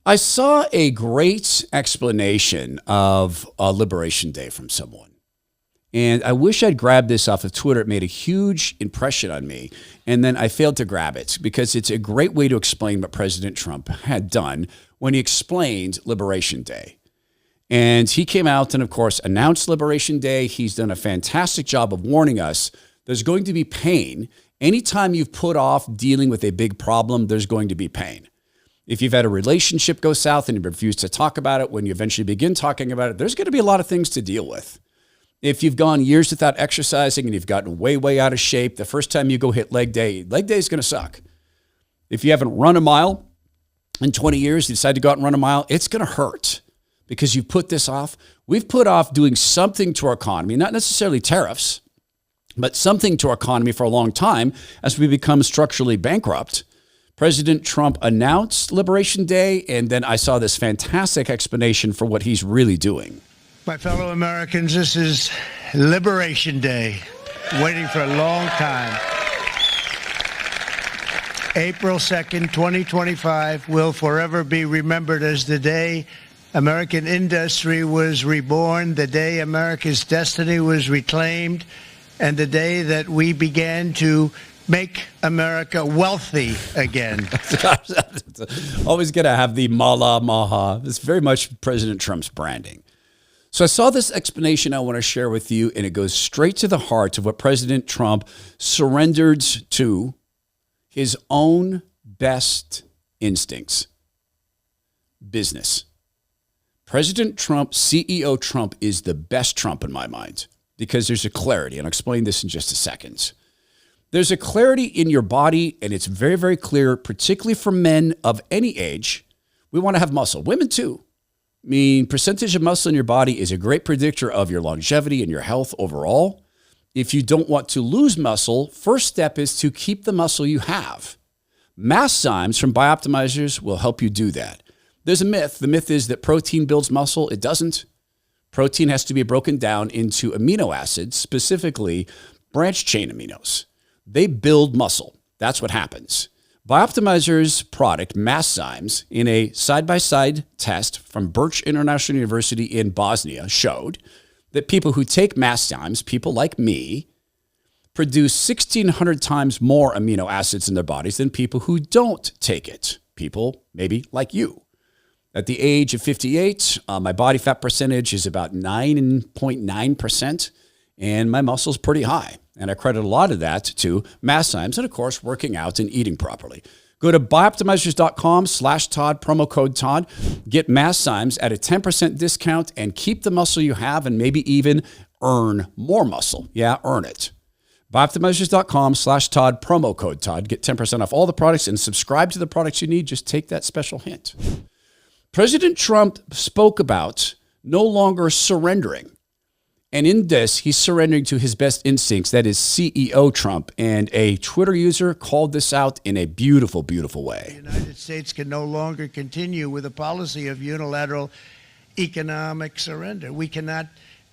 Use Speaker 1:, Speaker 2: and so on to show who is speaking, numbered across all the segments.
Speaker 1: I saw a great explanation of Liberation Day from someone. And I wish I'd grabbed this off of Twitter. It made a huge impression on me. And then I failed to grab it because it's a great way to explain what President Trump had done when he explained Liberation Day. And he came out and, of course, announced Liberation Day. He's done a fantastic job of warning us there's going to be pain. Anytime you've put off dealing with a big problem, there's going to be pain. If you've had a relationship go south and you refuse to talk about it, when you eventually begin talking about it, there's going to be a lot of things to deal with. If you've gone years without exercising and you've gotten way, way out of shape, the first time you go hit leg day is going to suck. If you haven't run a mile in 20 years, you decide to go out and run a mile, it's going to hurt because you've put this off. We've put off doing something to our economy, not necessarily tariffs, but something to our economy for a long time as we become structurally bankrupt. President Trump announced Liberation Day, and then I saw this fantastic explanation for what he's really doing.
Speaker 2: My fellow Americans, this is Liberation Day, waiting for a long time. April 2nd, 2025 will forever be remembered as the day American industry was reborn, the day America's destiny was reclaimed, and the day that we began to make America wealthy again.
Speaker 1: Always got to have the mala maha. It's very much President Trump's branding. So I saw this explanation I want to share with you, and it goes straight to the heart of what President Trump surrendered to, his own best instincts. Business. President Trump, CEO Trump, is the best Trump in my mind because there's a clarity, and I'll explain this in just a second. There's a clarity in your body, and it's very, very clear, particularly for men of any age. We want to have muscle. Women too. I mean, percentage of muscle in your body is a great predictor of your longevity and your health overall. If you don't want to lose muscle, first step is to keep the muscle you have. Masszymes from Bioptimizers will help you do that. There's a myth. The myth is that protein builds muscle. It doesn't. Protein has to be broken down into amino acids, specifically branched chain aminos. They build muscle. That's what happens. Bioptimizer's product, Masszymes, in a side-by-side test from Birch International University in Bosnia, showed that people who take Masszymes, people like me, produce 1,600 times more amino acids in their bodies than people who don't take it. People maybe like you. At the age of 58, my body fat percentage is about 9.9%, and my muscle's pretty high. And I credit a lot of that to Masszymes and, of course, working out and eating properly. Go to bioptimizers.com/Todd, promo code Todd. Get Masszymes at a 10% discount and keep the muscle you have and maybe even earn more muscle. Yeah, earn it. Bioptimizers.com/Todd, promo code Todd. Get 10% off all the products and subscribe to the products you need. Just take that special hint. President Trump spoke about no longer surrendering. And in this, he's surrendering to his best instincts. That is CEO Trump. And a Twitter user called this out in a beautiful, beautiful way.
Speaker 2: The United States can no longer continue with a policy of unilateral economic surrender. We cannot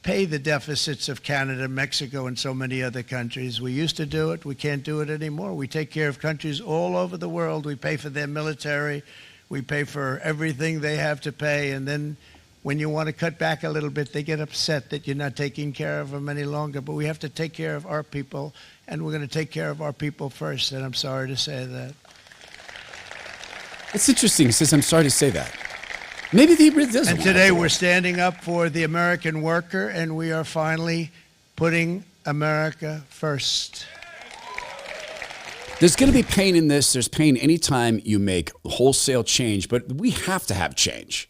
Speaker 2: pay the deficits of Canada, Mexico, and so many other countries. We used to do it. We can't do it anymore. We take care of countries all over the world. We pay for their military. We pay for everything they have to pay. And then when you want to cut back a little bit, they get upset that you're not taking care of them any longer. But we have to take care of our people, and we're going to take care of our people first. And I'm sorry to say that.
Speaker 1: It's interesting. He says, I'm sorry to say that. Maybe he really doesn't.
Speaker 2: And today we're standing up for the American worker, and we are finally putting America first.
Speaker 1: There's going to be pain in this. There's pain anytime you make wholesale change, but we have to have change.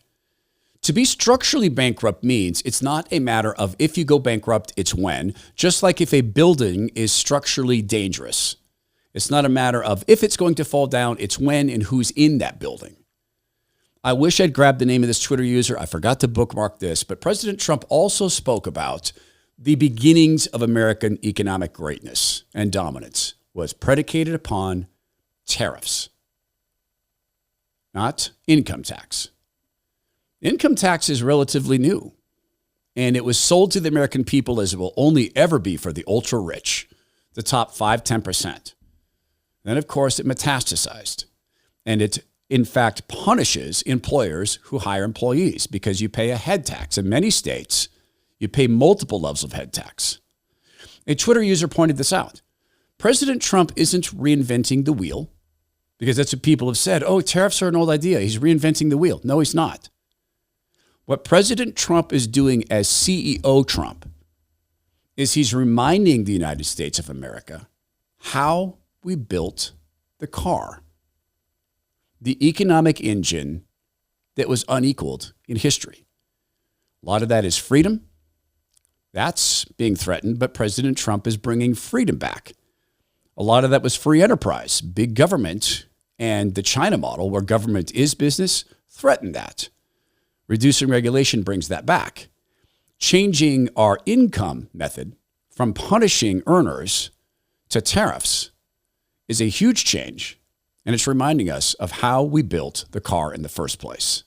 Speaker 1: To be structurally bankrupt means it's not a matter of if you go bankrupt, it's when. Just like if a building is structurally dangerous. It's not a matter of if it's going to fall down, it's when and who's in that building. I wish I'd grabbed the name of this Twitter user. I forgot to bookmark this, but President Trump also spoke about the beginnings of American economic greatness and dominance was predicated upon tariffs, not income tax. Income tax is relatively new, and it was sold to the American people as it will only ever be for the ultra-rich, the top 5-10%. Then, of course, it metastasized, and it in fact, punishes employers who hire employees because you pay a head tax. In many states, you pay multiple levels of head tax. A Twitter user pointed this out. President Trump isn't reinventing the wheel, because that's what people have said. Oh, tariffs are an old idea. He's reinventing the wheel. No, he's not. What President Trump is doing as CEO Trump is he's reminding the United States of America how we built the car, the economic engine that was unequaled in history. A lot of that is freedom. That's being threatened, but President Trump is bringing freedom back. A lot of that was free enterprise. Big government and the China model, where government is business, threatened that. Reducing regulation brings that back. Changing our income method from punishing earners to tariffs is a huge change, and it's reminding us of how we built the car in the first place.